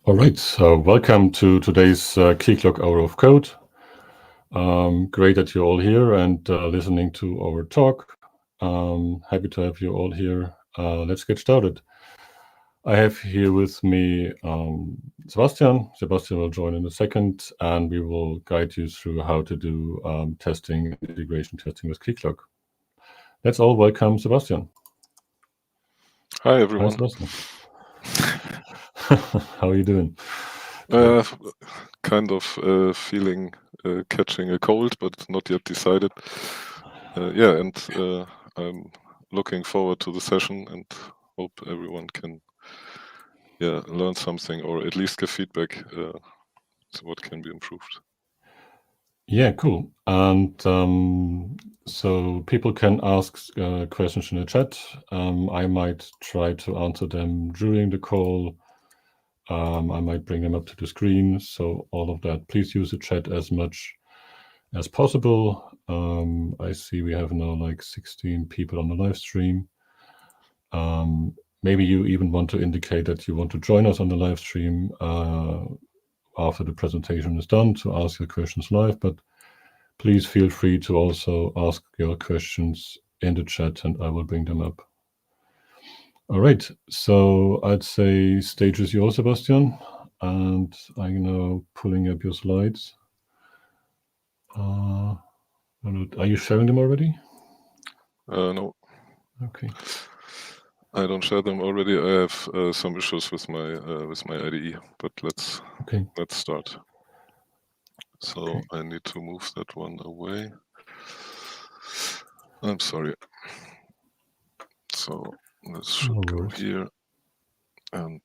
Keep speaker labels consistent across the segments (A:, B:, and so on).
A: All right, so welcome to today's Keycloak Hour of Code. Great that you're all here and listening to our talk. Happy to have you all here. Let's get started. I have here with me Sebastian. Sebastian will join in a second, and we will guide you through how to do testing and integration testing with Keycloak. Let's all welcome Sebastian.
B: Hi, everyone.
A: Hi, Sebastian. How are you doing?
B: Kind of feeling catching a cold, but not yet decided. I'm looking forward to the session and hope everyone can learn something or at least give feedback to what can be improved.
A: Yeah, cool. And so people can ask questions in the chat. I might try to answer them during the call. I might bring them up to the screen. So all of that, please use the chat as much as possible. I see we have now like 16 people on the live stream. Maybe you even want to indicate that you want to join us on the live stream after the presentation is done to ask your questions live, but please feel free to also ask your questions in the chat and I will bring them up. All right, so I'd say stage is yours, Sebastian, and I'm now pulling up your slides. Are you sharing them already?
B: No.
A: Okay.
B: I don't share them already. I have some issues with my IDE, but let's start. So okay. I need to move that one away. I'm sorry. So this should go here, and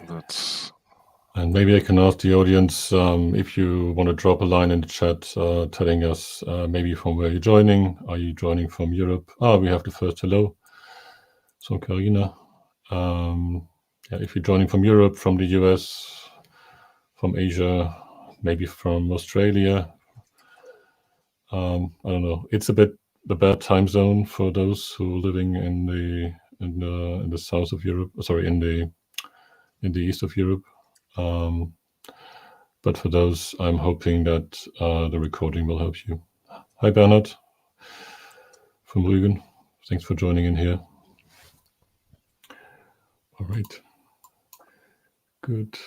B: that's.
A: And maybe I can ask the audience if you want to drop a line in the chat telling us maybe from where you're joining. Are you joining from Europe? We have the first hello. So Karina. If you're joining from Europe, from the US, from Asia, maybe from Australia. I don't know. It's a bit the bad time zone for those who are living in the south of Europe. Sorry, in the east of Europe. But for those, I'm hoping that the recording will help you. Hi, Bernhard from Rügen. Thanks for joining in here. All right. Good.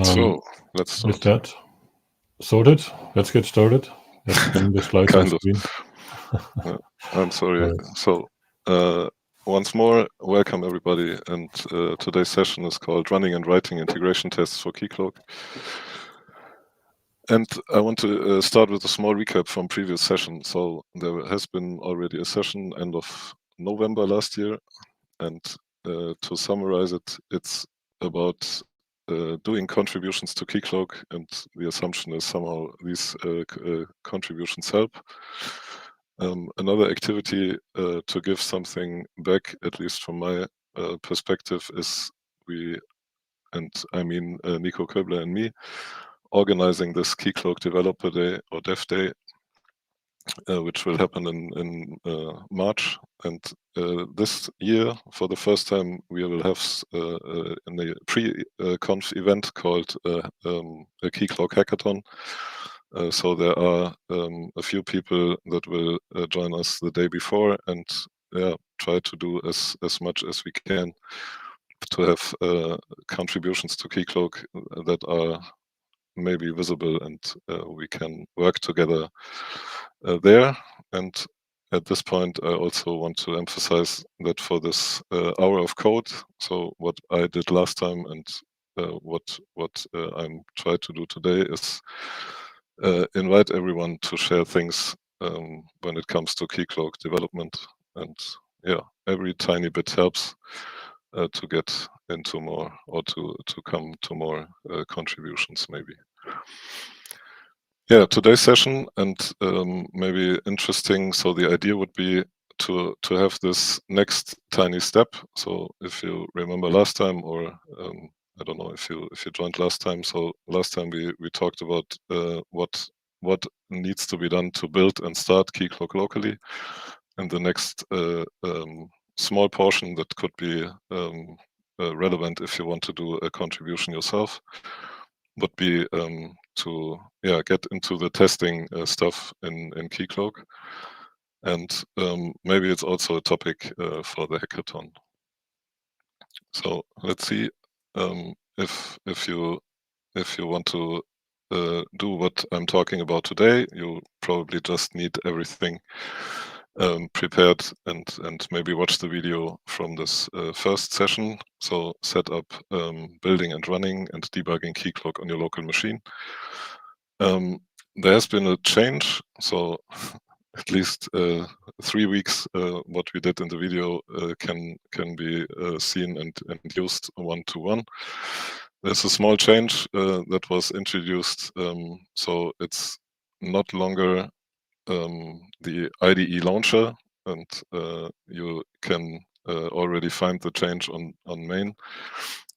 B: So let's start.
A: With that sorted, let's get started. Let's bring the slides on screen.
B: I'm sorry. Right. So once more, welcome everybody. And today's session is called Running and Writing Integration Tests for Keycloak. And I want to start with a small recap from previous session. So there has been already a session end of November last year. And to summarize it, it's about doing contributions to Keycloak. And the assumption is somehow these contributions help. Another activity to give something back, at least from my perspective, is Nico Köbler and me, organizing this Keycloak Developer Day or Dev Day, which will happen in March. And this year, for the first time, we will have in a pre-conf event called a Keycloak Hackathon. So there are a few people that will join us the day before and try to do as much as we can to have contributions to Keycloak that are maybe visible, and we can work together there. And at this point, I also want to emphasize that for this hour of code, so what I did last time and what I'm trying to do today is invite everyone to share things when it comes to Keycloak development. And every tiny bit helps to get into more or to come to more contributions maybe. Today's session, and maybe interesting, so the idea would be to have this next tiny step. So if you remember last time, or I don't know if you joined last time, so last time we talked about what needs to be done to build and start Keycloak locally, and the next small portion that could be relevant if you want to do a contribution yourself would be to get into the testing stuff in Keycloak, and maybe it's also a topic for the hackathon. So let's see if you want to do what I'm talking about today. You probably just need everything prepared and maybe watch the video from this first session. So set up building and running and debugging Keycloak on your local machine. There has been a change, so at least 3 weeks what we did in the video can be seen and used one-to-one. There's a small change that was introduced, so it's not longer the IDE launcher, and you can already find the change on main.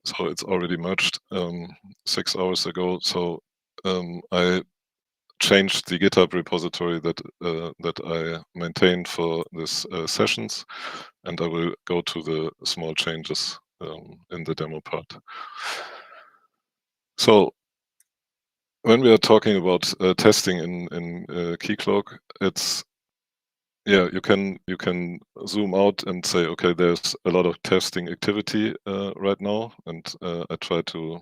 B: So it's already merged 6 hours ago. So I changed the GitHub repository that I maintain for this sessions, and I will go to the small changes in the demo part. So when we are talking about testing in Keycloak, it's you can zoom out and say, okay, there's a lot of testing activity right now, and I try to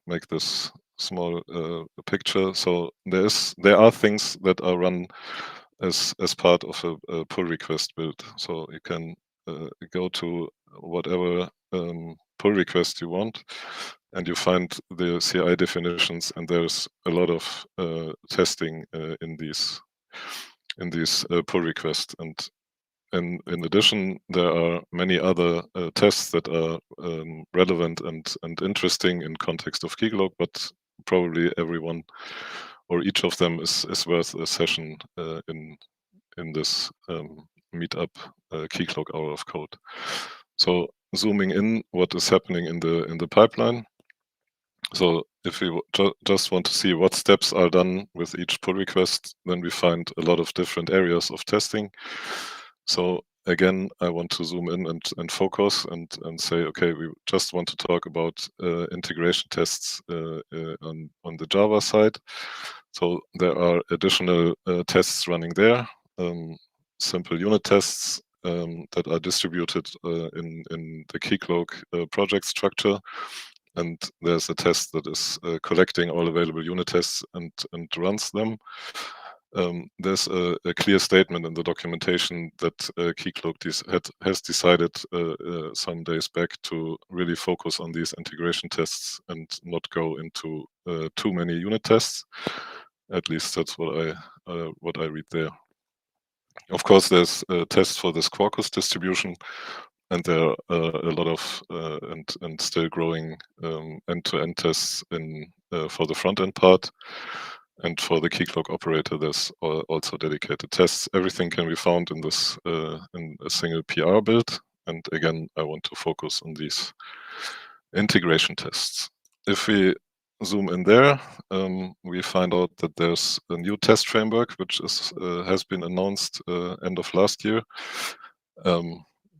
B: make this small picture. So there are things that are run as part of a pull request build. So you can go to whatever pull request you want, and you find the CI definitions, and there's a lot of testing in these pull requests. And in addition, there are many other tests that are relevant and interesting in context of Keycloak, but probably everyone or each of them is worth a session in this meetup Keycloak Hour of Code. So zooming in, what is happening in the pipeline. So if we just want to see what steps are done with each pull request, then we find a lot of different areas of testing. So again, I want to zoom in and focus and say, okay, we just want to talk about integration tests on the Java side. So there are additional tests running there, simple unit tests that are distributed in the Keycloak project structure. And there's a test that is collecting all available unit tests and runs them. There's a clear statement in the documentation that Keycloak has decided some days back to really focus on these integration tests and not go into too many unit tests. At least that's what I read there. Of course, there's tests for this Quarkus distribution, and there are a lot of and still growing end-to-end tests for the front-end part. And for the Keycloak operator, there's also dedicated tests. Everything can be found in this in a single PR build. And again, I want to focus on these integration tests. If we zoom in there, we find out that there's a new test framework which has been announced end of last year.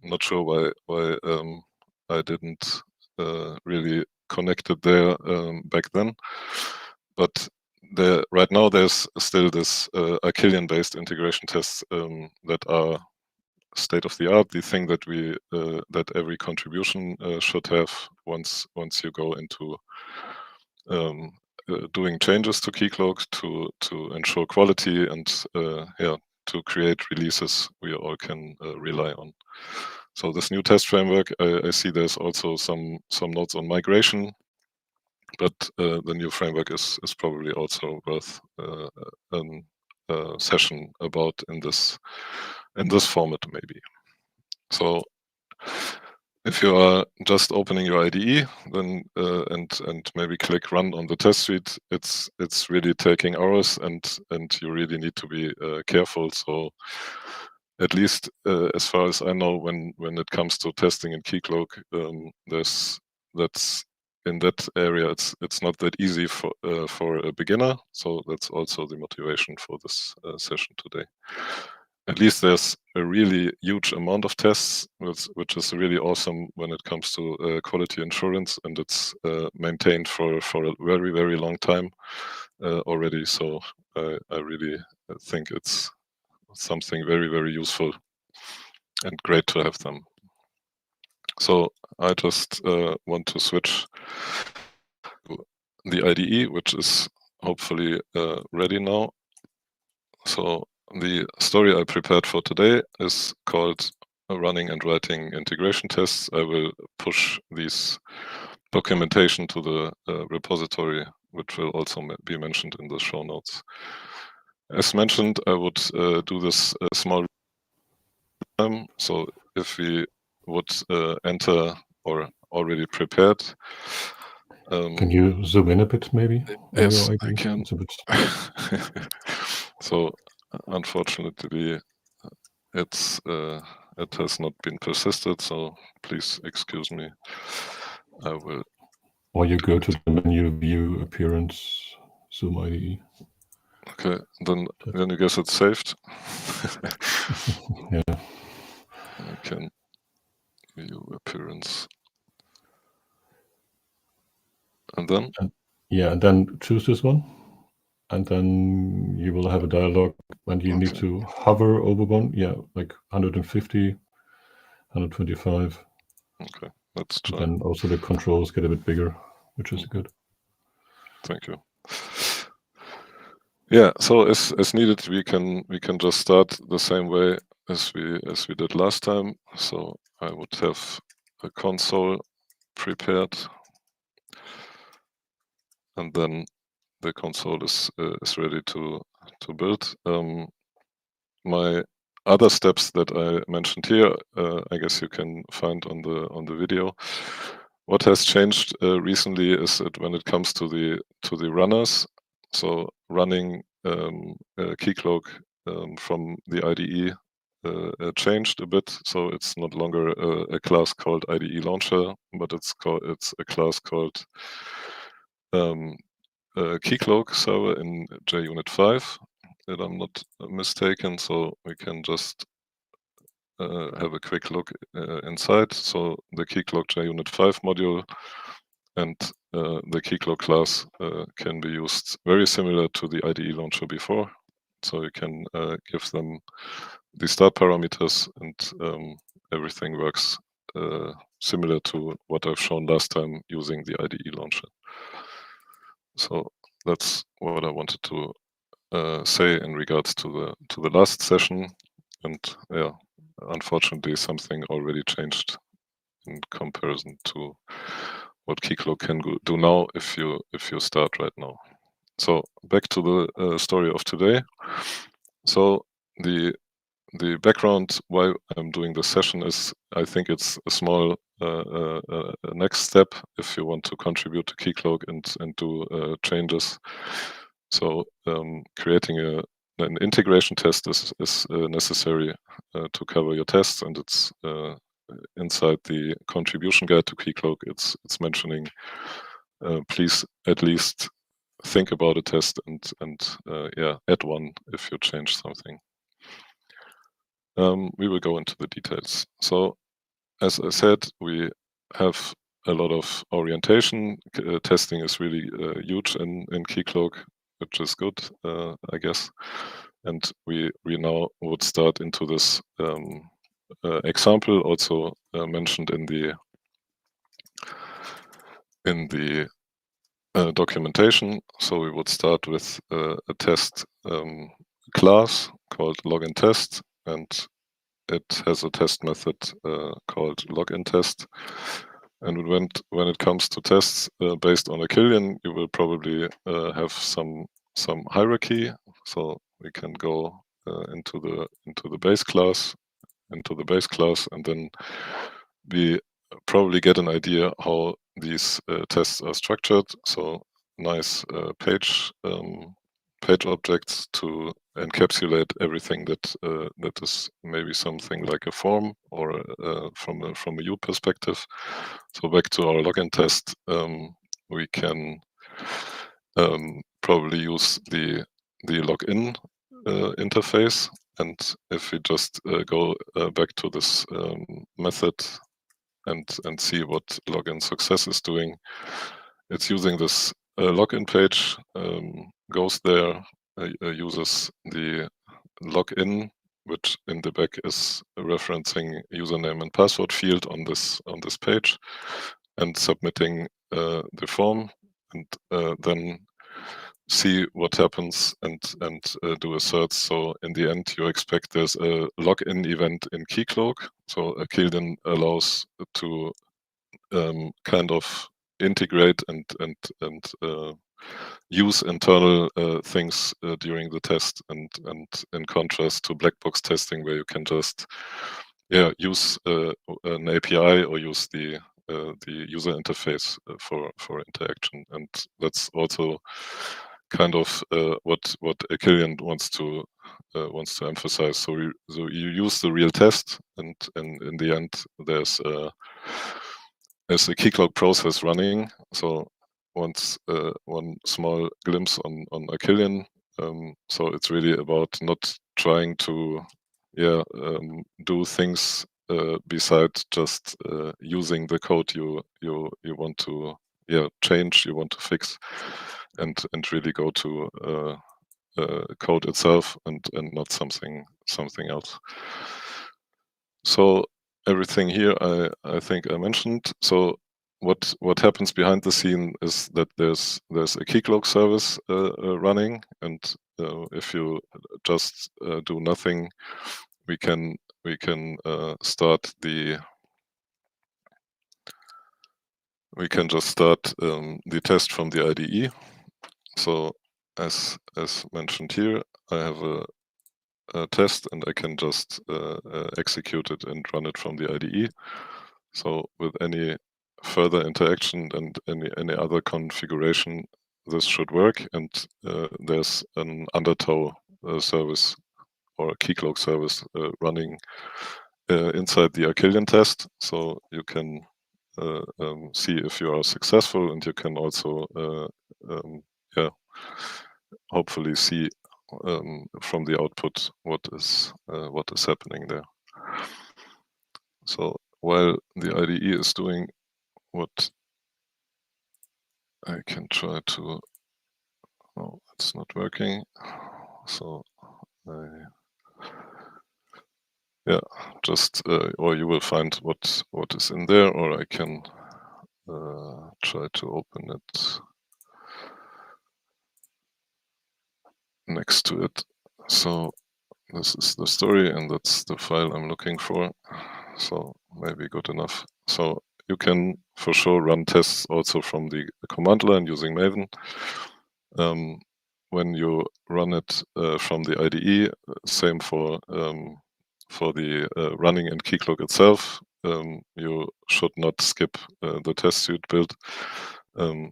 B: Not sure why I didn't really connect it there back then, but right now there's still this Achillean-based integration tests that are state of the art, the thing that that every contribution should have once you go into doing changes to Keycloak to ensure quality and to create releases we all can rely on. So this new test framework, I see there's also some notes on migration, but the new framework is probably also worth a session about in this format maybe. So if you are just opening your IDE, then and maybe click run on the test suite, it's really taking hours, and you really need to be careful. So at least as far as I know, when it comes to testing in Keycloak, that's in that area, it's not that easy for a beginner. So that's also the motivation for this session today. at least there's a really huge amount of tests, which is really awesome when it comes to quality assurance, and it's maintained for a very, very long time already. So I really think it's something very, very useful and great to have them. So I just want to switch to the IDE, which is hopefully ready now. So the story I prepared for today is called Running and Writing Integration Tests. I will push these documentation to the repository, which will also be mentioned in the show notes. As mentioned, I would do this small time. So if we would enter or already prepared.
A: Can you zoom in a bit, maybe?
B: Yes, I can.
A: It's a bit...
B: So unfortunately, it has not been persisted. So please excuse me. I will.
A: Or you go to the menu, view, appearance, zoom IDE.
B: Okay, then I guess it's saved.
A: Yeah.
B: I can view appearance. And then?
A: Yeah, and then choose this one. And then you will have a dialog when you need to hover over one. Yeah, like 150, 125.
B: Okay, let's try.
A: Then also the controls get a bit bigger, which is good.
B: Thank you. Yeah, so as needed, we can just start the same way as we did last time. So I would have a console prepared, and then the console is ready to build. My other steps that I mentioned here, I guess you can find on the video. What has changed recently is that when it comes to the runners, so running Keycloak from the IDE changed a bit. So it's no longer a class called IDE Launcher, but it's a class called Keycloak server in JUnit 5, if I'm not mistaken. So we can just have a quick look inside. So the Keycloak JUnit 5 module and the Keycloak class can be used very similar to the IDE launcher before. So you can give them the start parameters, and everything works similar to what I've shown last time using the IDE launcher. So that's what I wanted to say in regards to the last session. And yeah, unfortunately, something already changed in comparison to what Keycloak can do now if you start right now. So back to the story of today. So the background why I'm doing this session is I think it's a small next step if you want to contribute to Keycloak and do changes. So creating an integration test is necessary to cover your tests, and it's inside the contribution guide to Keycloak. It's mentioning please at least think about a test and yeah, add one if you change something. We will go into the details. So as I said, we have a lot of orientation. Testing is really huge in Keycloak, which is good, I guess. And we now would start into this example also mentioned in the documentation. So we would start with a test class called login test, and it has a test method called login test. And when it comes to tests based on a Killian, you will probably have some hierarchy. So we can go into the base class, and then we probably get an idea how these tests are structured. So nice page objects to encapsulate everything that is maybe something like a form or from a view perspective. So back to our login test, we can probably use the login interface, And if we just go back to this method and see what login success is doing, it's using this login page, goes there, uses the login, which in the back is referencing username and password field on this page, and submitting the form, and then see what happens and do a search. So in the end, you expect there's a login event in Keycloak. So Keycloak allows to kind of integrate and use internal things during the test, and in contrast to black box testing, where you can just use an API or use the user interface for interaction. And that's also kind of what Akilian wants to emphasize. So you use the real test, and in the end, there's a Keycloak process running. So once one small glimpse on Akilian. So it's really about not trying to do things besides just using the code you want to change, you want to fix, and really go to code itself and not something else. So everything here I think I mentioned. So what happens behind the scene is that there's a Keycloak service running, and if you just do nothing, we can start just start the test from the IDE. So as mentioned here, I have a test, and I can just execute it and run it from the IDE. So with any further interaction and any other configuration, this should work. And there's an Undertow service or a Keycloak service running inside the Akilian test. So you can see if you are successful, and you can also hopefully see from the output what is happening there. So while the IDE is doing what I can try to, oh, it's not working. So just or you will find what is in there, or I can try to open it next to it. So this is the story, and that's the file I'm looking for. So maybe good enough. So you can for sure run tests also from the command line using Maven. When you run it from the IDE, same for the running in Keycloak itself. You should not skip the test suite build.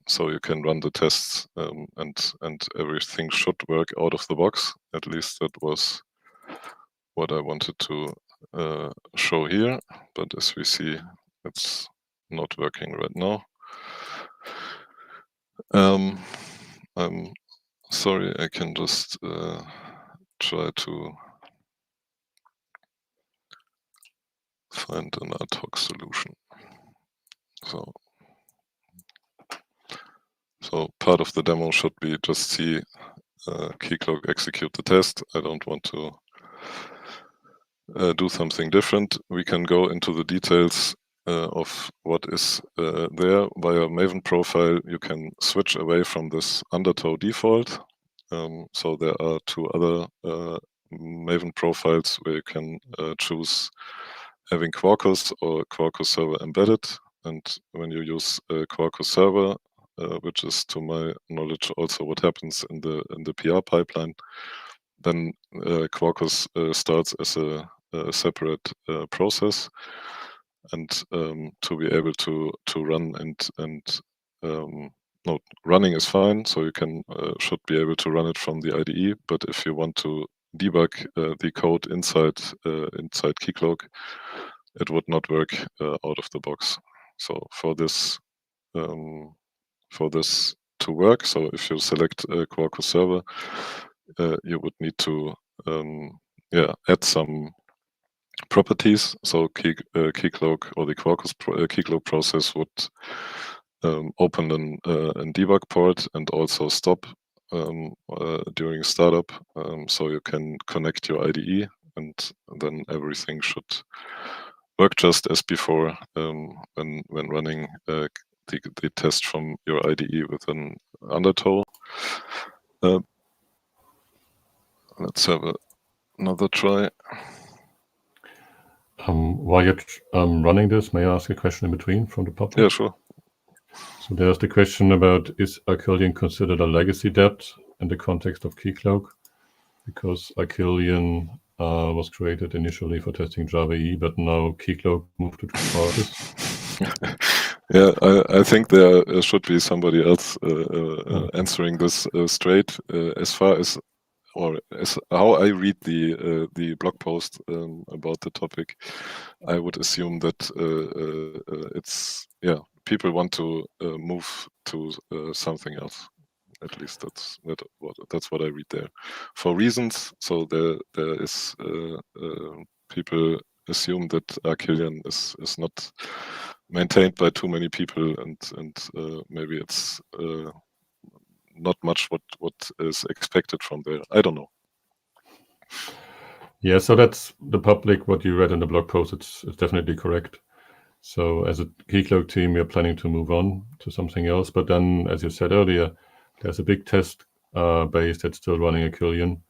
B: So you can run the tests, and everything should work out of the box. At least that was what I wanted to show here. But as we see, it's not working right now. I'm sorry, I can just try to find an ad hoc solution. So part of the demo should be just see Keycloak execute the test. I don't want to do something different. We can go into the details of what is there via Maven profile. You can switch away from this Undertow default. So there are two other Maven profiles where you can choose having Quarkus or Quarkus server embedded. And when you use Quarkus server, which is to my knowledge also what happens in the PR pipeline, then Quarkus starts as a separate process, and to be able to run and no, running is fine. So you can should be able to run it from the IDE. But if you want to debug the code inside Keycloak, it would not work out of the box. So for this to work, so if you select Quarkus server, you would need to add some properties. So Keycloak or the Quarkus Keycloak process would open a debug port and also stop during startup. So you can connect your IDE, and then everything should work just as before when running the test from your IDE with an undertow. Let's have another try.
A: While you're running this, may I ask a question in between from the public?
B: Yeah, sure.
A: So there's the question about, is Achillion considered a legacy debt in the context of Keycloak? Because Achillion was created initially for testing Java EE, but now Keycloak moved to Quarkus.
B: Yeah, I think there should be somebody else answering this straight. As far as, or as how I read the blog post about the topic, I would assume that it's people want to move to something else. At least that's what I read there, for reasons. So there is people assume that Achillion is not maintained by too many people, and maybe it's not much what is expected from there. I don't know.
A: Yeah, so that's the public, what you read in the blog post. It's definitely correct. So as a Keycloak team, we are planning to move on to something else. But then, as you said earlier, there's a big test base that's still running Achillion.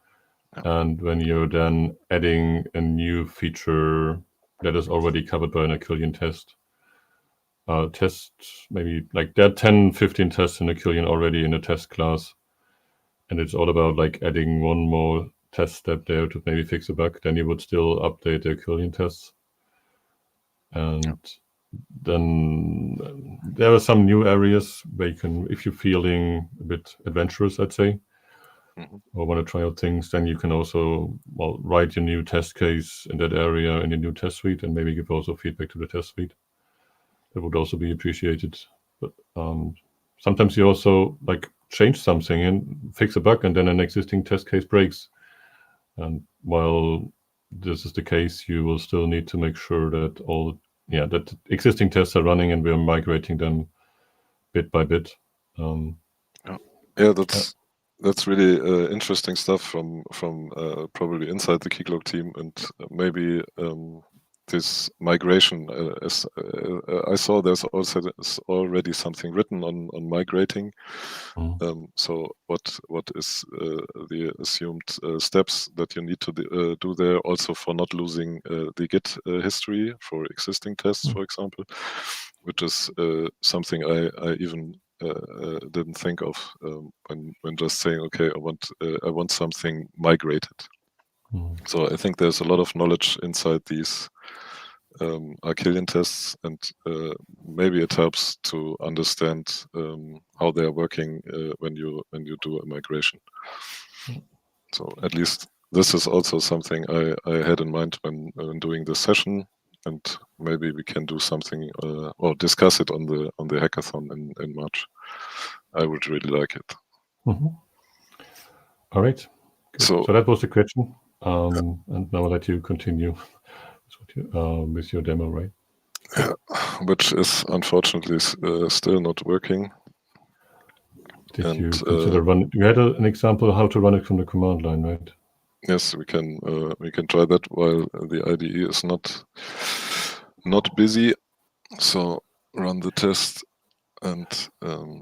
A: Yeah. And when you're then adding a new feature that is already covered by an Achillion test, maybe like there are 10, 15 tests in Achillion already in a test class. And it's all about like adding one more test step there to maybe fix a bug. Then you would still update the Achillion tests. And then there are some new areas where you can, if you're feeling a bit adventurous, I'd say, or want to try out things, then you can also, write your new test case in that area in your new test suite, and maybe give also feedback to the test suite. That would also be appreciated. But sometimes you also like change something and fix a bug, and then an existing test case breaks. And while this is the case, you will still need to make sure that that existing tests are running and we're migrating them bit by bit.
B: That's really interesting stuff from probably inside the Keycloak team, and maybe this migration. As I saw, there's also already something written on migrating. So what is the assumed steps that you need to do there, also for not losing the Git history for existing tests, for example, which is something I even didn't think of when just saying, okay, I want something migrated. So I think there's a lot of knowledge inside these Achillion tests, and maybe it helps to understand how they are working when you do a migration. So at least this is also something I had in mind when doing this session, and maybe we can do something or discuss it on the hackathon in March. I would really like it.
A: All right. So that was the question, and now I'll let you continue with your demo, right?
B: Yeah, which is unfortunately still not working.
A: Did you consider you had an example how to run it from the command line, right?
B: Yes, we can try that while the IDE is not busy. So run the test and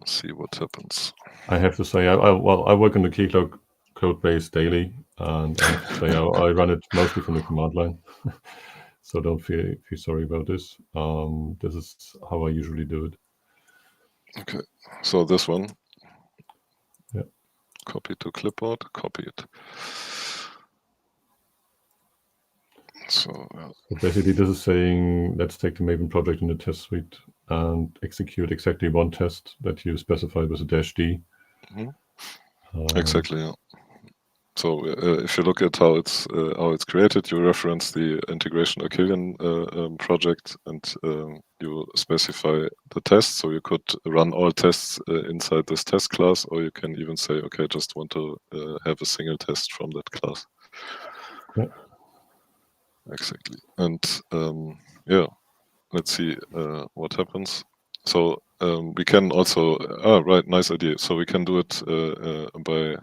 B: see what happens.
A: I have to say, I work on the Keycloak code base daily, and I have to say I run it mostly from the command line. So don't feel sorry about this. This is how I usually do it.
B: Okay, so this one.
A: Yeah.
B: Copy to clipboard, copy it. So
A: basically this is saying, let's take the Maven project in the test suite and execute exactly one test that you specified with a -d.
B: Exactly, yeah. So if you look at how it's created, you reference the integration Achillion project, and you specify the test. So you could run all tests inside this test class, or you can even say, okay, I just want to have a single test from that class.
A: Yeah.
B: exactly. And yeah, let's see what happens. So we can also, right, nice idea. So we can do it by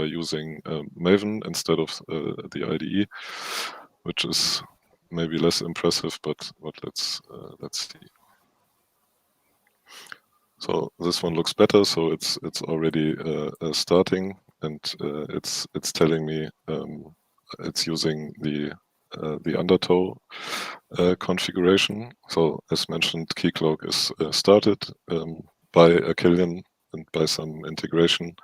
B: using Maven instead of the IDE, which is maybe less impressive, but let's see. So this one looks better. So it's already starting, and it's telling me it's using the undertow configuration. So as mentioned, Keycloak is started by a Killian and by some integration.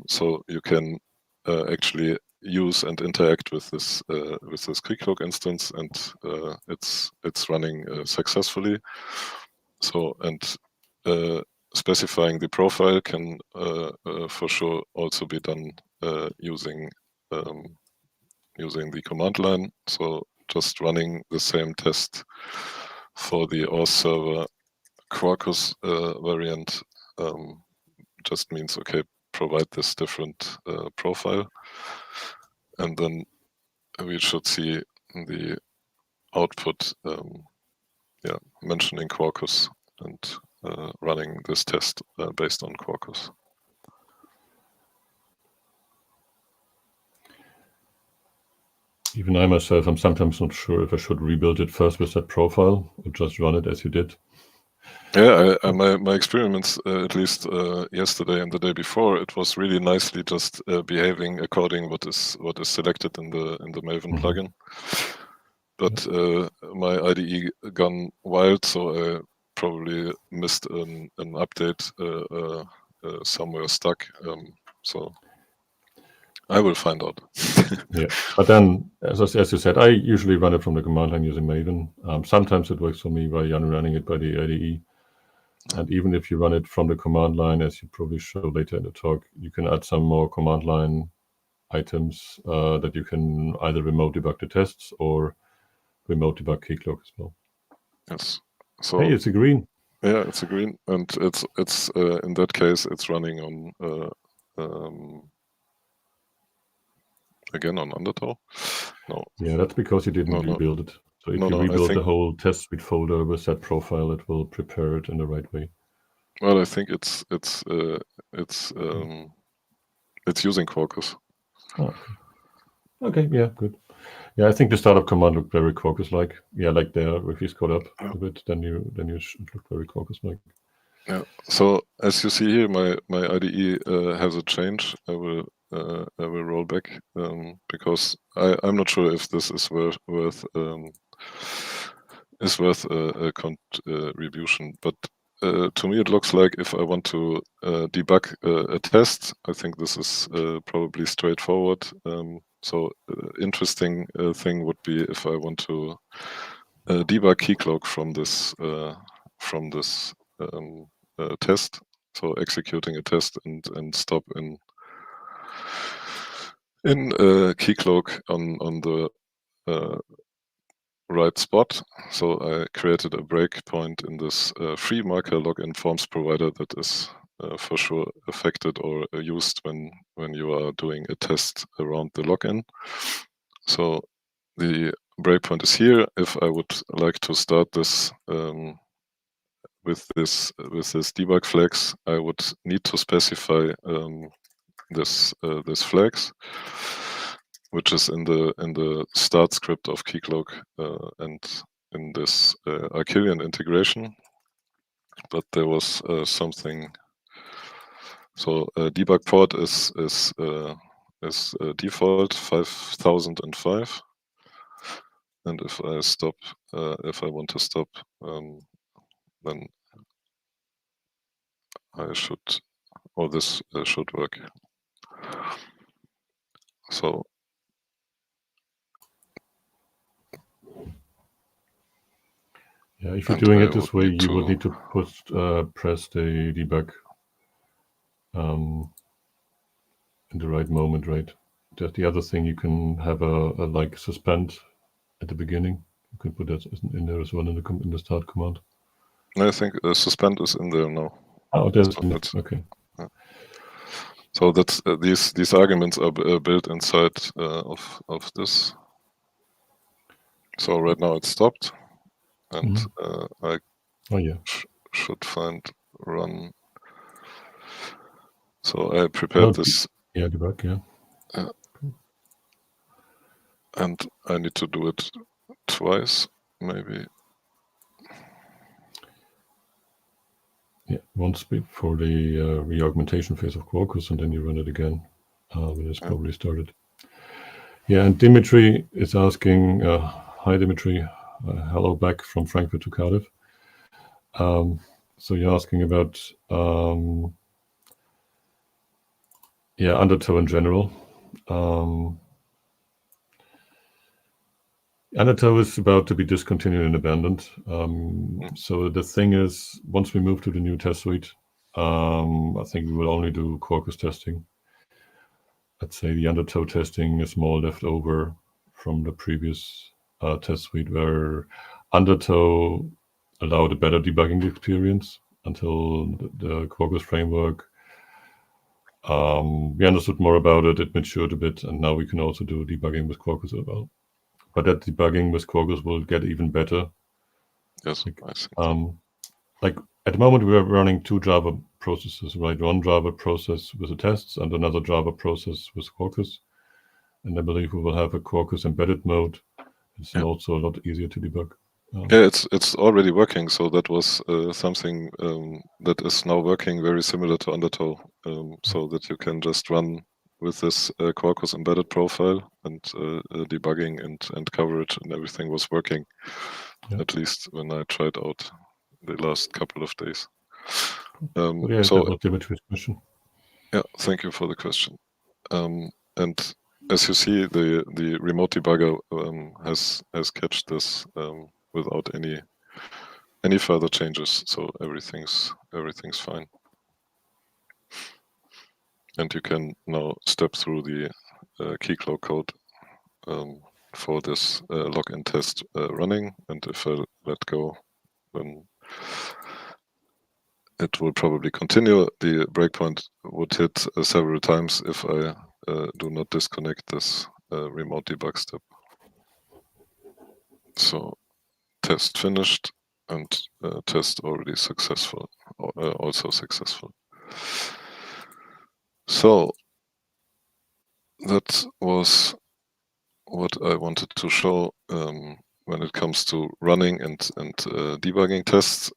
B: So you can actually use and interact with this Keycloak instance, and it's running successfully. So and specifying the profile can for sure also be done using the command line. So just running the same test for the auth server Quarkus variant just means, okay, provide this different profile. And then we should see the output mentioning Quarkus and running this test based on Quarkus.
A: Even I myself, I'm sometimes not sure if I should rebuild it first with that profile or just run it as you did.
B: Yeah, my experiments, at least yesterday and the day before, it was really nicely just behaving according what is selected in the Maven plugin. But my IDE gone wild, so I probably missed an update somewhere stuck. So I will find out.
A: Yeah, but then, as you said, I usually run it from the command line using Maven. Sometimes it works for me by running it by the IDE. And even if you run it from the command line, as you probably show later in the talk, you can add some more command line items that you can either remote debug the tests or remote debug Keycloak as well.
B: Yes. So
A: hey, it's a green.
B: Yeah, it's a green, and it's in that case it's running on again on undertow. No.
A: Yeah, that's because you didn't rebuild it. So if you rebuild the whole test suite folder with that profile, it will prepare it in the right way.
B: Well, I think it's using Quarkus.
A: Oh, okay, yeah, good. Yeah, I think the startup command looked very Quarkus-like. Yeah, like there, if you scroll up a bit, then you should look very Quarkus-like.
B: Yeah. So as you see here, my IDE has a change. I will roll back because I'm not sure if this is worth a contribution, but to me it looks like if I want to debug a test, I think this is probably straightforward. So interesting thing would be if I want to debug Keycloak from this test. So executing a test and stop in Keycloak on the right spot. So I created a breakpoint in this free marker login forms provider that is for sure affected or used when you are doing a test around the login. So the breakpoint is here. If I would like to start this with this debug flags, I would need to specify this flags, which is in the start script of Keycloak and in this Archillian integration. But there was something. So debug port is default 5005, and if I stop, if I want to stop, then I should, or this should work. So
A: yeah, if you're doing it this way, you would need to press the debug in the right moment, right? That's the other thing. You can have a like suspend at the beginning. You can put that in there as well in the start command.
B: I think suspend is in there now.
A: Oh, there's okay.
B: So that's these arguments are built inside of this. So right now it's stopped, and I should find run. So I prepared this.
A: Yeah, debug, yeah.
B: And I need to do it twice, maybe.
A: Yeah, once before the re-augmentation phase of Quarkus, and then you run it again when it's probably started. Yeah, and Dimitri is asking, hi Dimitri, hello back from Frankfurt to Cardiff. So you're asking about, Undertow in general. Undertow is about to be discontinued and abandoned. So the thing is, once we move to the new test suite, I think we will only do Quarkus testing. I'd say the Undertow testing is more left over from the previous test suite, where Undertow allowed a better debugging experience until the Quarkus framework. We understood more about it, it matured a bit, and now we can also do debugging with Quarkus as well. But that debugging with Quarkus will get even better.
B: Yes,
A: like at the moment we are running 2 Java processes, right? One Java process with the tests and another Java process with Quarkus. And I believe we will have a Quarkus embedded mode. It's also a lot easier to debug.
B: Yeah, it's already working. So that was something that is now working very similar to Undertow, so that you can just run with this Quarkus embedded profile, and debugging and coverage and everything was working, at least when I tried out the last couple of days.
A: So that was Dimitri's question.
B: Yeah, thank you for the question. And as you see, the remote debugger has catched this without any further changes, so everything's fine. And you can now step through the Keycloak code for this login test running, and if I let go, then it will probably continue. The breakpoint would hit several times if I do not disconnect this remote debug step. So test finished, and test already successful, also successful. So that was what I wanted to show when it comes to running and debugging tests.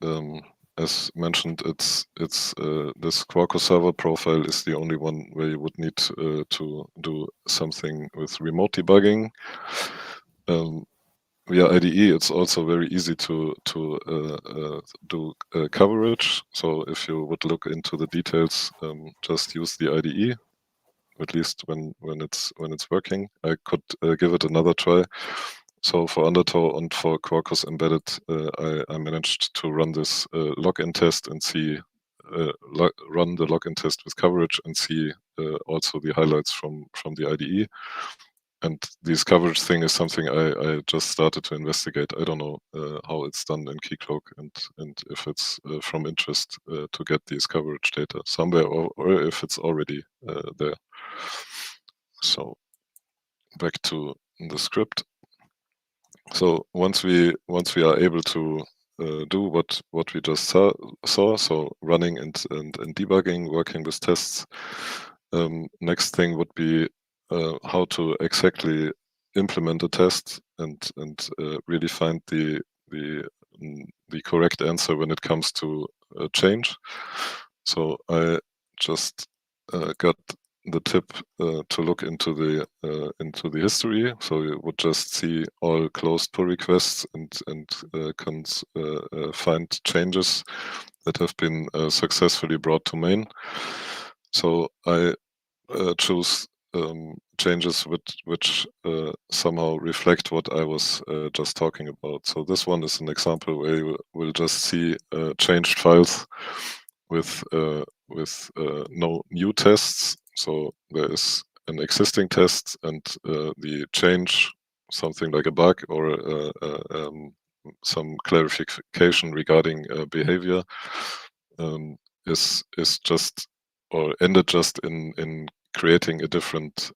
B: As mentioned, it's this Quarkus server profile is the only one where you would need to do something with remote debugging. Via IDE, it's also very easy to do coverage. So if you would look into the details, just use the IDE. At least when it's working. I could give it another try. So for Undertow and for Quarkus embedded, I managed to run this login test and see run the login test with coverage and see also the highlights from the IDE. And this coverage thing is something I just started to investigate. I don't know how it's done in Keycloak, and if it's from interest to get these coverage data somewhere, or if it's already there. So back to the script. So once we are able to do what we just saw, so running and debugging, working with tests, next thing would be how to exactly implement a test and really find the correct answer when it comes to change. So I just got the tip to look into the history. So you would just see all closed pull requests and can find changes that have been successfully brought to main. So I choose changes which somehow reflect what I was just talking about. So this one is an example where you will just see changed files with no new tests. So there is an existing test, and the change, something like a bug or some clarification regarding behavior, is just, or ended just in creating a different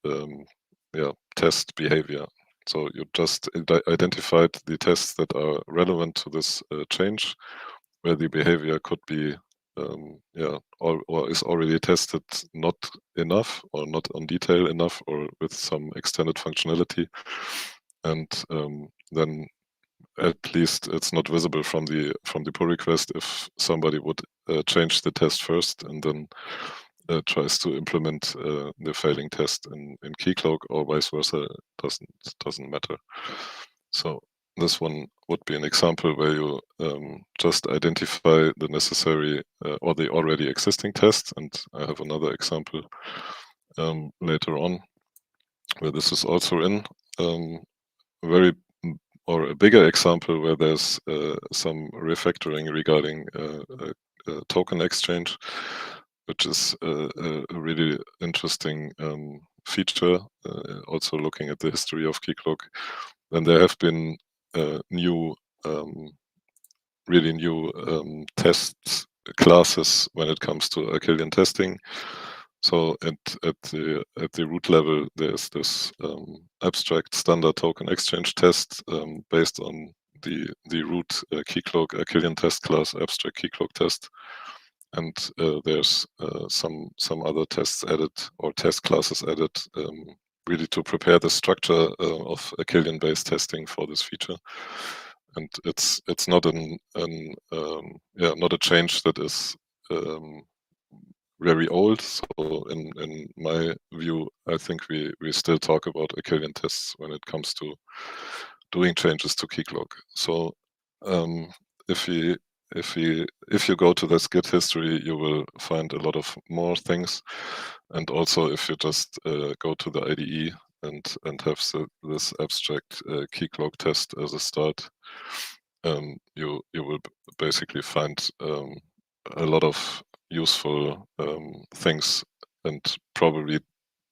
B: test behavior. So you just identified the tests that are relevant to this change, where the behavior could be, or is already tested not enough, or not on detail enough, or with some extended functionality, and then at least it's not visible from the pull request if somebody would change the test first and then tries to implement the failing test in Keycloak, or vice versa. Doesn't matter. So this one would be an example where you just identify the necessary or the already existing test, and I have another example later on where this is also in. A bigger example where there's some refactoring regarding token exchange, which is a really interesting feature. Also looking at the history of Keycloak, then there have been really new test classes when it comes to Achillean testing. So at the root level, there's this abstract standard token exchange test based on the root Keycloak Achillean test class, abstract Keycloak test, and there's some other tests added, or test classes added, really to prepare the structure of Achillean based testing for this feature. And it's not not a change that is very old. So in my view, I think we still talk about Achillean tests when it comes to doing changes to Keycloak. So if you go to this Git history, you will find a lot of more things. And also, if you just go to the IDE and have this abstract Keycloak test as a start, you will basically find a lot of useful things, and probably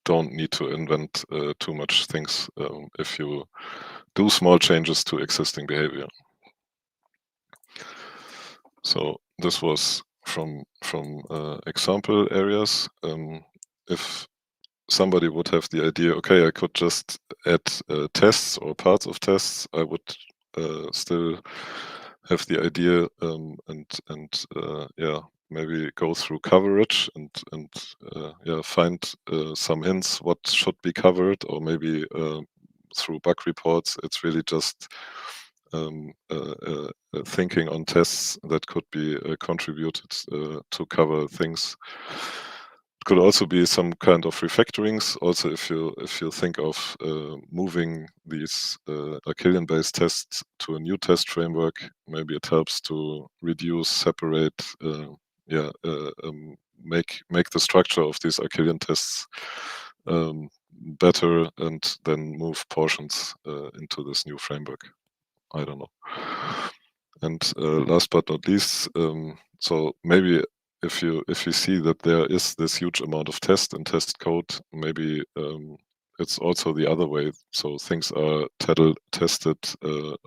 B: don't need to invent too much things if you do small changes to existing behavior. So this was from example areas. If somebody would have the idea, okay, I could just add tests or parts of tests, I would still have the idea and maybe go through coverage and find some hints what should be covered, or maybe through bug reports. It's really just thinking on tests that could be contributed to cover things. It could also be some kind of refactorings. Also, if you think of moving these Achillean-based tests to a new test framework, maybe it helps to reduce, separate, make the structure of these Achillean tests better, and then move portions into this new framework. I don't know. And last but not least, so maybe if you see that there is this huge amount of test and test code, maybe it's also the other way. So things are tested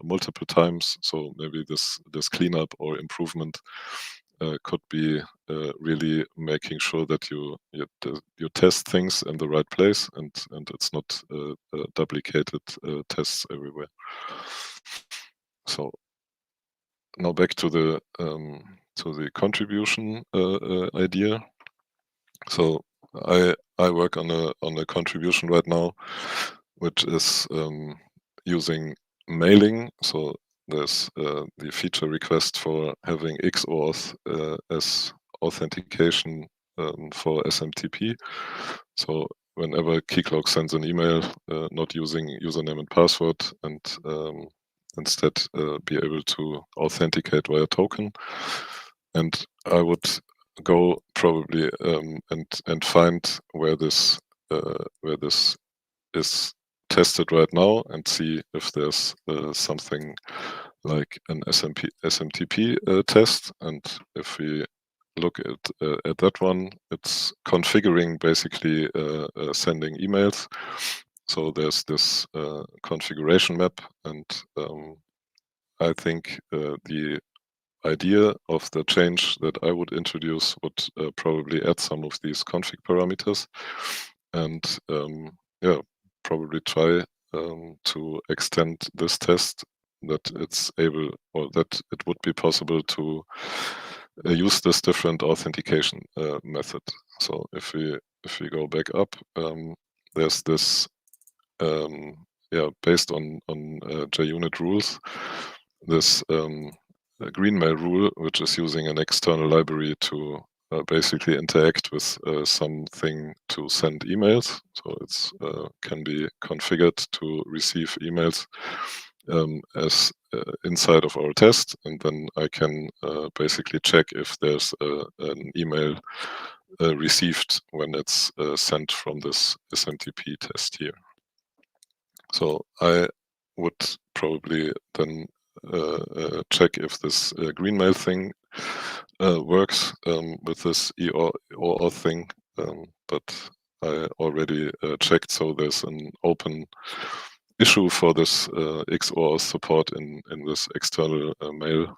B: multiple times. So maybe this cleanup or improvement could be really making sure that you test things in the right place, and it's not duplicated tests everywhere. So now back to the contribution idea. So I work on a contribution right now, which is using mailing. So there's the feature request for having XOAuth as authentication for SMTP. So whenever Keycloak sends an email, not using username and password, and instead be able to authenticate via token. And I would go probably and find where this is tested right now, and see if there's something like an SMTP test. And if we look at that one, it's configuring basically sending emails. So there's this configuration map, and I think the idea of the change that I would introduce would probably add some of these config parameters, and probably try to extend this test, that it's able, or that it would be possible to use this different authentication method. So if we go back up, there's this based on JUnit rules, this greenmail rule, which is using an external library to basically interact with something to send emails. So it's can be configured to receive emails as inside of our test, and then I can basically check if there's an email received when it's sent from this SMTP test here. So I would probably then check if this greenmail thing works with this EOR thing, but I already checked, so there's an open issue for this XOR support in this external mail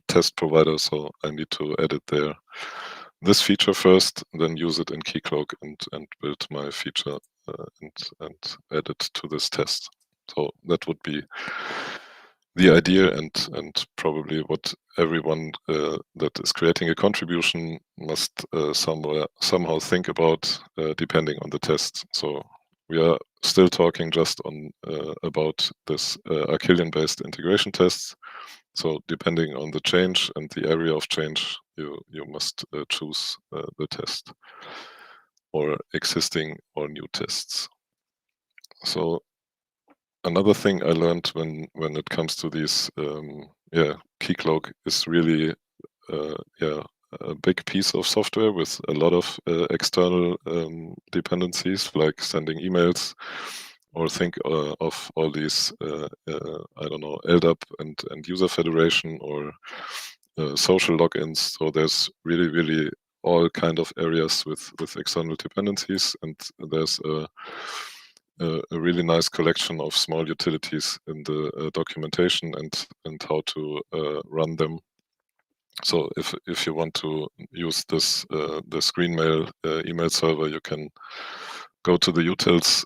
B: test provider, so I need to edit there this feature first, then use it in Keycloak and build my feature and add it to this test. So that would be the idea, and probably what everyone that is creating a contribution must somehow think about, depending on the test. So we are still talking just on about this Achillean-based integration tests. So depending on the change and the area of change, you must choose the test, or existing or new tests. So another thing I learned when it comes to these, Keycloak is really a big piece of software with a lot of external dependencies, like sending emails, or think of all these, I don't know, LDAP and user federation, or social logins. So there's really all kind of areas with external dependencies, and there's a really nice collection of small utilities in the documentation and how to run them. So if you want to use this greenmail email server, you can go to the utils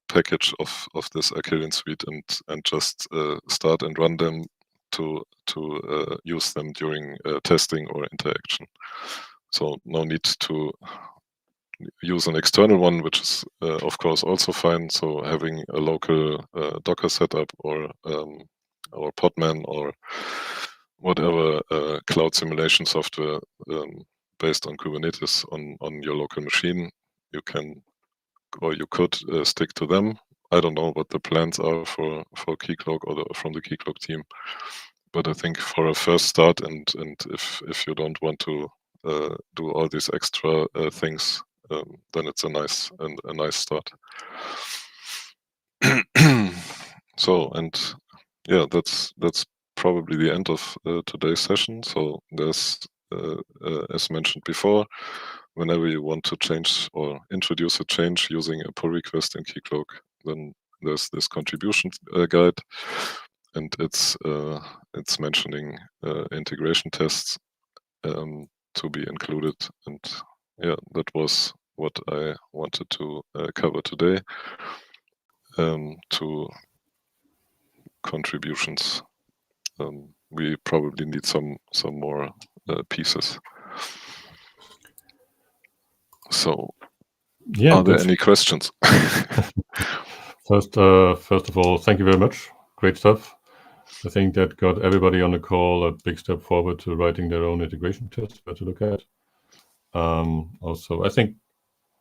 B: package of this Achillean suite and just start and run them to use them during testing or interaction. So no need to use an external one, which is of course also fine. So having a local Docker setup, or Podman, or whatever cloud simulation software based on Kubernetes on your local machine, you can, or you could stick to them. I don't know what the plans are for Keycloak or from the Keycloak team, but I think for a first start, and if you don't want to do all these extra things, then it's a nice start. So, and yeah, that's probably the end of today's session. So there's, as mentioned before, whenever you want to change or introduce a change using a pull request in Keycloak, then there's this contribution guide, and it's mentioning integration tests to be included. And yeah, that was what I wanted to cover today. To contributions, we probably need some more pieces. So, yeah, are there any questions?
A: First of all, thank you very much. Great stuff. I think that got everybody on the call a big step forward to writing their own integration tests to look at. Also, I think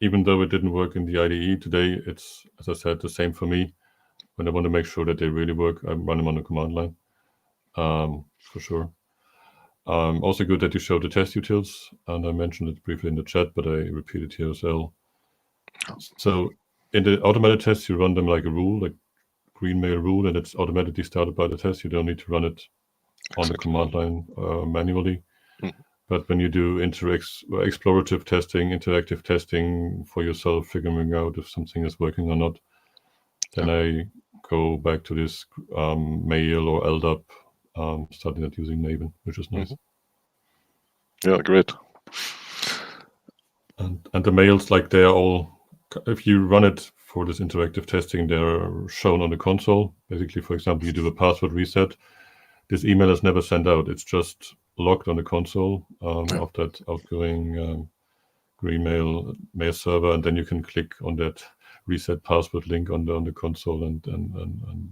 A: even though it didn't work in the IDE today, it's, as I said, the same for me. When I want to make sure that they really work, I run them on the command line, for sure. Also good that you showed the test utils, and I mentioned it briefly in the chat, but I repeat it here as well. So in the automated tests, you run them like a rule, like greenmail rule, and it's automatically started by the test. You don't need to run it on the command line manually. But when you do explorative testing, interactive testing for yourself, figuring out if something is working or not, then I go back to this mail or LDAP, starting at using Maven, which is nice.
B: Yeah, great.
A: And the mails, like, they're all, if you run it for this interactive testing, they're shown on the console. Basically, for example, you do a password reset. This email is never sent out. It's just logged on the console of that outgoing green mail server, and then you can click on that reset password link on the console and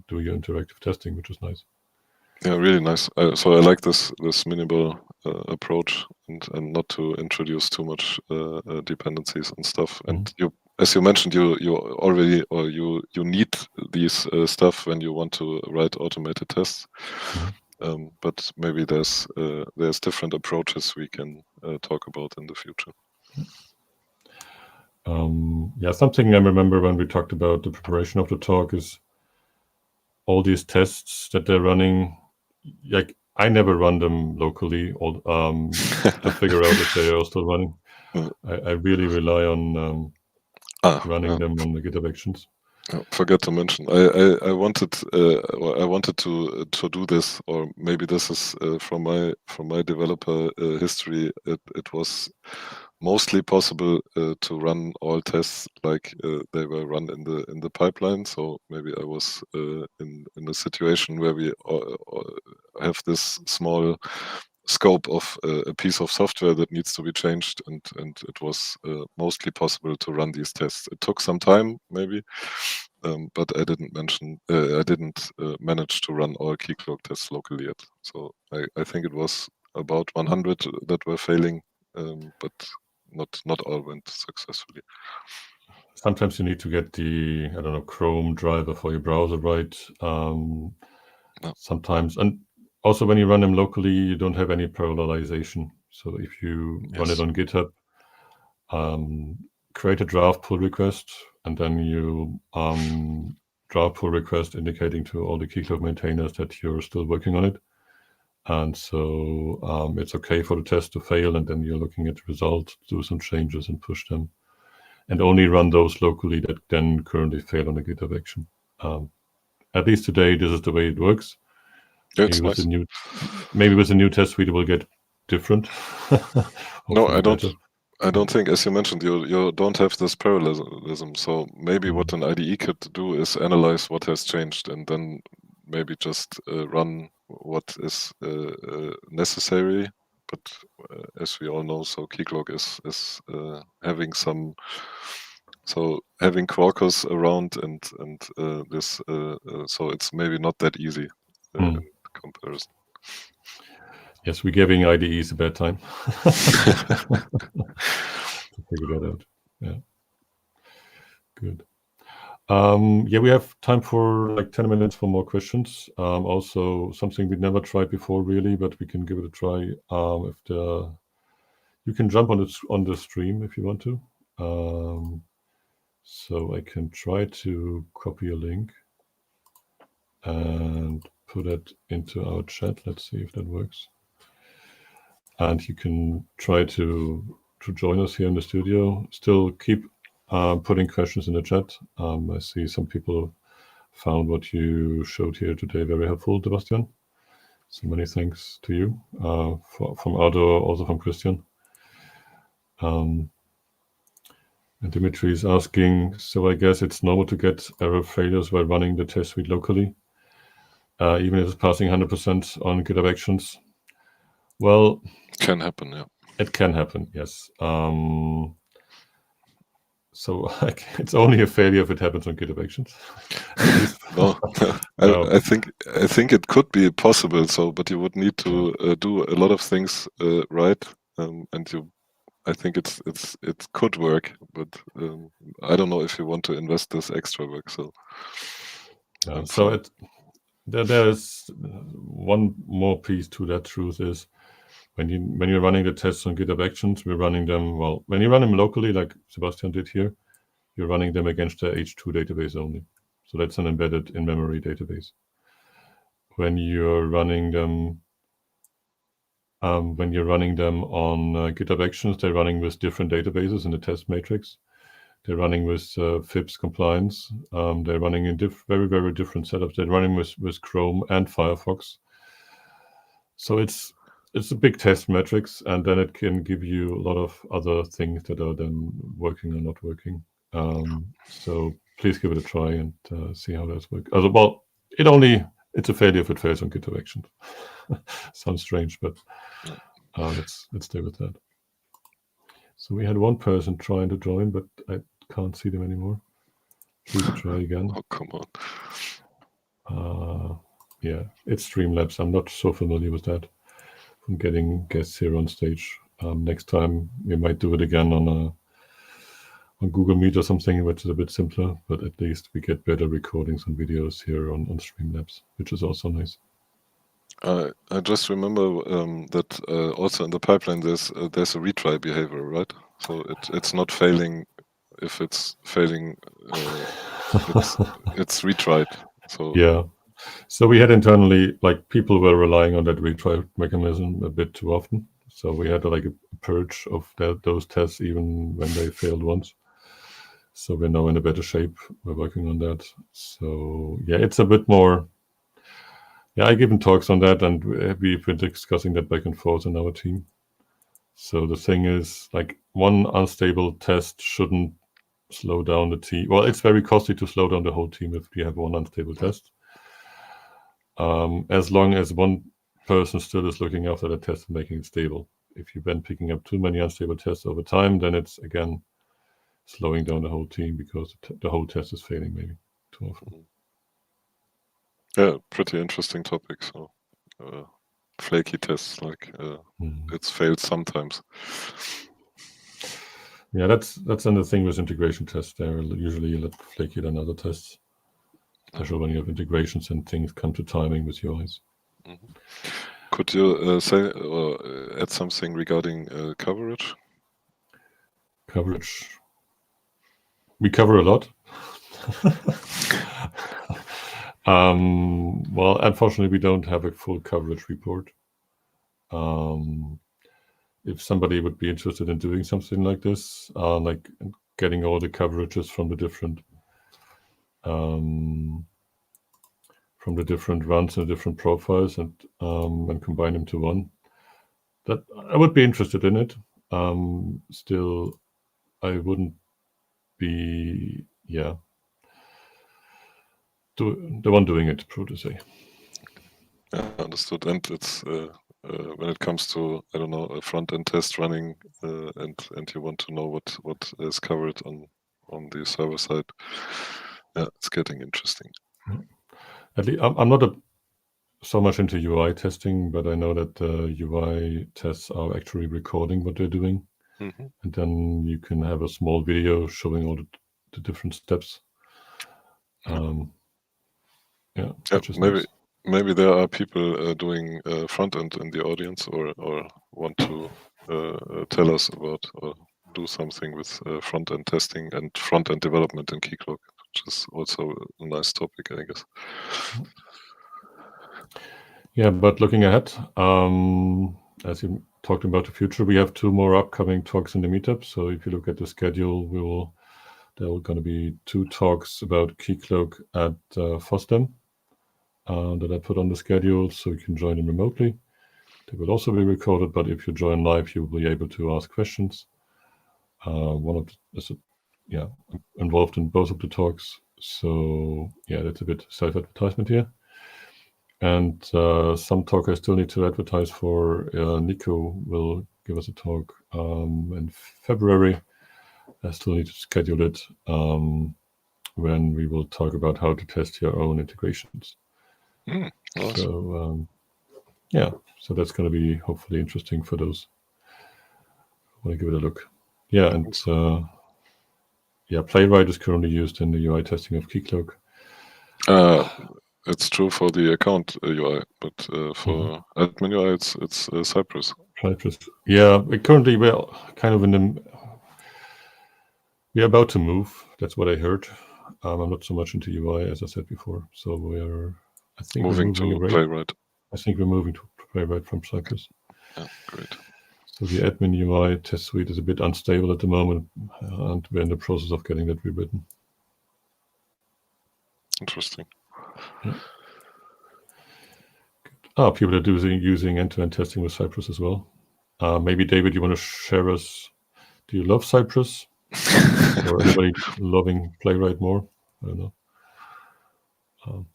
A: do your interactive testing, which is nice.
B: Yeah, really nice. So I like this minimal approach and not to introduce too much dependencies and stuff. And you, as you mentioned, you already, or you need these stuff when you want to write automated tests. But maybe there's different approaches we can talk about in the future.
A: Yeah, something I remember when we talked about the preparation of the talk is all these tests that they're running. Like, I never run them locally to figure out if they are still running. I really rely on running them on the GitHub Actions.
B: Forgot to mention, I wanted to do this, or maybe this is from my developer history. It was mostly possible to run all tests like they were run in the pipeline. So maybe I was in a situation where we have this small scope of a piece of software that needs to be changed, and it was mostly possible to run these tests. It took some time, maybe, but I didn't manage to run all Keycloak tests locally yet. So I think it was about 100 that were failing, but not all went successfully.
A: Sometimes you need to get the, I don't know, Chrome driver for your browser right. Sometimes, and also when you run them locally, you don't have any parallelization. So if you run it on GitHub, create a draft pull request, and then you draft pull request indicating to all the Keycloak maintainers that you're still working on it. And so it's okay for the test to fail, and then you're looking at the results, do some changes and push them. And only run those locally that then currently fail on the GitHub action. At least today, this is the way it works.
B: Maybe
A: with the new test suite, it will get different.
B: No, I don't think, as you mentioned, you don't have this parallelism. So maybe what an IDE could do is analyze what has changed and then maybe just run what is necessary. But as we all know, so Keycloak is having some. So having Quarkus around and this, so it's maybe not that easy in comparison.
A: Yes, we're giving IDEs a bad time to figure that out. Yeah, good. Yeah, we have time for like 10 minutes for more questions. Also, something we never tried before, really, but we can give it a try. You can jump on the stream if you want to. So I can try to copy a link and put it into our chat. Let's see if that works. And you can try to join us here in the studio. Still keep putting questions in the chat. I see some people found what you showed here today very helpful, Sebastian. So many thanks to you, from Ardo, also from Christian. And Dimitri is asking, so I guess it's normal to get error failures while running the test suite locally, even if it's passing 100% on GitHub Actions. Well,
B: can happen, yeah.
A: It can happen, yes. So it's only a failure if it happens on GitHub Actions.
B: No, I think it could be possible. So, but you would need to do a lot of things right, and I think it could work, but I don't know if you want to invest this extra work. So,
A: there is one more piece to that truth is when you're running the tests on GitHub Actions, we're running them, well, when you run them locally, like Sebastian did here, you're running them against the H2 database only. So that's an embedded in-memory database. When you're running them on GitHub Actions, they're running with different databases in the test matrix. They're running with FIPS compliance. They're running in very, very different setups. They're running with Chrome and Firefox. So it's a big test matrix, and then it can give you a lot of other things that are then working or not working. So please give it a try and see how that's work. Well, it's a failure if it fails on GitHub Actions. Sounds strange, but let's stay with that. So we had one person trying to join, but I can't see them anymore. Please try again.
B: Oh, come
A: on. Yeah, it's Streamlabs. I'm not so familiar with that. From getting guests here on stage. Next time we might do it again on Google Meet or something, which is a bit simpler, but at least we get better recordings and videos here on Streamlabs, which is also nice.
B: I just remember that also in the pipeline there's a retry behavior, right? So it's not failing if it's failing. It's retried. So
A: yeah. So we had internally, like, people were relying on that retry mechanism a bit too often. So we had like a purge of those tests even when they failed once. So we're now in a better shape. We're working on that. So yeah, it's a bit more. Yeah, I've given talks on that, and we've been discussing that back and forth in our team. So the thing is, like, one unstable test shouldn't slow down the team. Well, it's very costly to slow down the whole team if you have one unstable test. As long as one person still is looking after the test and making it stable. If you've been picking up too many unstable tests over time, then it's again slowing down the whole team because the whole test is failing maybe too often.
B: Yeah, pretty interesting topic. So flaky tests, like it's failed sometimes.
A: Yeah, that's another thing with integration tests. They're usually a lot flakier than other tests, especially when you have integrations and things come to timing with UIs.
B: Could you say or add something regarding coverage?
A: Coverage. We cover a lot. Well, unfortunately, we don't have a full coverage report. If somebody would be interested in doing something like this, like getting all the coverages from the different runs and different profiles and combine them to one, that I would be interested in it. Still, I wouldn't be the one doing it, so to say.
B: Yeah, understood. And it's when it comes to, I don't know, a front-end test running, and you want to know what is covered on the server side, yeah, it's getting interesting.
A: At least I'm not so much into UI testing, but I know that UI tests are actually recording what they're doing, and then you can have a small video showing all the different steps. Yeah,
B: maybe there are people doing front end in the audience, or want to tell us about or do something with front end testing and front end development in Keycloak, which is also a nice topic, I guess.
A: Yeah, but looking ahead, as you talked about the future, we have 2 more upcoming talks in the meetup. So if you look at the schedule, there are going to be 2 talks about Keycloak at FOSDEM that I put on the schedule, so you can join them remotely. They will also be recorded, but if you join live, you will be able to ask questions. I'm involved in both of the talks, so yeah, that's a bit self-advertisement here. And some talk I still need to advertise for. Nico will give us a talk in February. I still need to schedule it when we will talk about how to test your own integrations.
B: Awesome.
A: So that's going to be hopefully interesting for those who want to give it a look. Yeah, and Playwright is currently used in the UI testing of Keycloak.
B: It's true for the account UI, but for admin UI, it's Cypress.
A: Cypress. Yeah, we're kind of we're about to move. That's what I heard. I'm not so much into UI, as I said before. So we're moving
B: to Playwright.
A: I think we're moving to Playwright from Cypress.
B: Yeah, great.
A: So the admin UI test suite is a bit unstable at the moment, and we're in the process of getting that rewritten.
B: Interesting.
A: Yeah. People are using end-to-end testing with Cypress as well. Maybe David, you want to share us? Do you love Cypress, or anybody loving Playwright more? I don't know.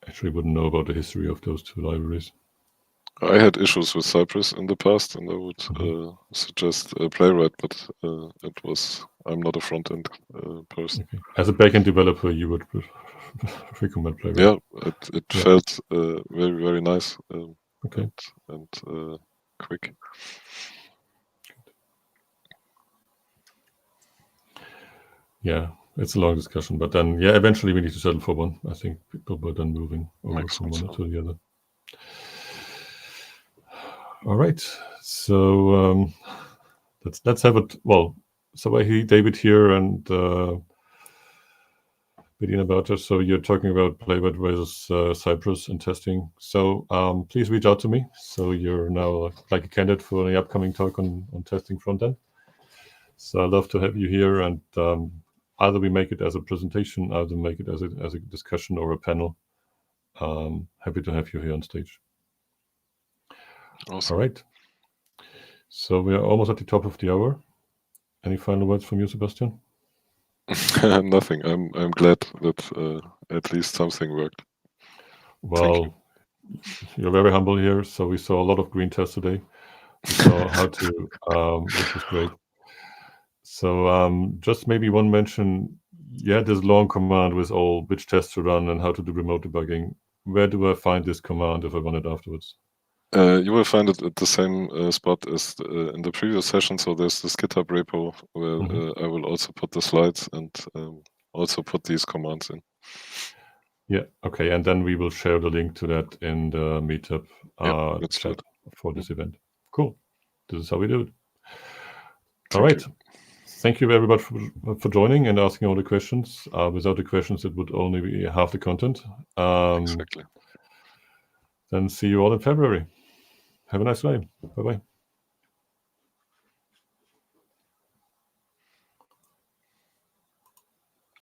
A: Actually wouldn't know about the history of those two libraries.
B: I had issues with Cypress in the past, and I would suggest Playwright, but I'm not a front-end person.
A: Okay. As a backend developer, you would recommend Playwright?
B: Yeah, it felt very, very nice
A: okay.
B: and quick.
A: Yeah, it's a long discussion, but then, yeah, eventually we need to settle for one. I think people were then moving over from one to the other. All right, so let's have it. Well, so I hear David here and Bedina about it. So you're talking about Playwright versus Cypress and testing. So please reach out to me. So you're now like a candidate for the upcoming talk on testing front end. So I'd love to have you here, and either we make it as a presentation, either make it as a discussion or a panel. Happy to have you here on stage.
B: Awesome.
A: All right. So we are almost at the top of the hour. Any final words from you, Sebastian?
B: Nothing. I'm glad that at least something worked.
A: Well, you're very humble here. So we saw a lot of green tests today. We saw how to, which was great. So just maybe one mention. Yeah, this long command with all which tests to run and how to do remote debugging. Where do I find this command if I run it afterwards?
B: You will find it at the same spot as in the previous session. So there's this GitHub repo where I will also put the slides and also put these commands in.
A: Yeah, okay. And then we will share the link to that in the meetup chat for this event. Cool. This is how we do it. All right. Thank you very much for joining and asking all the questions. Without the questions, it would only be half the content.
B: Exactly.
A: Then see you all in February. Have a nice day. Bye-bye.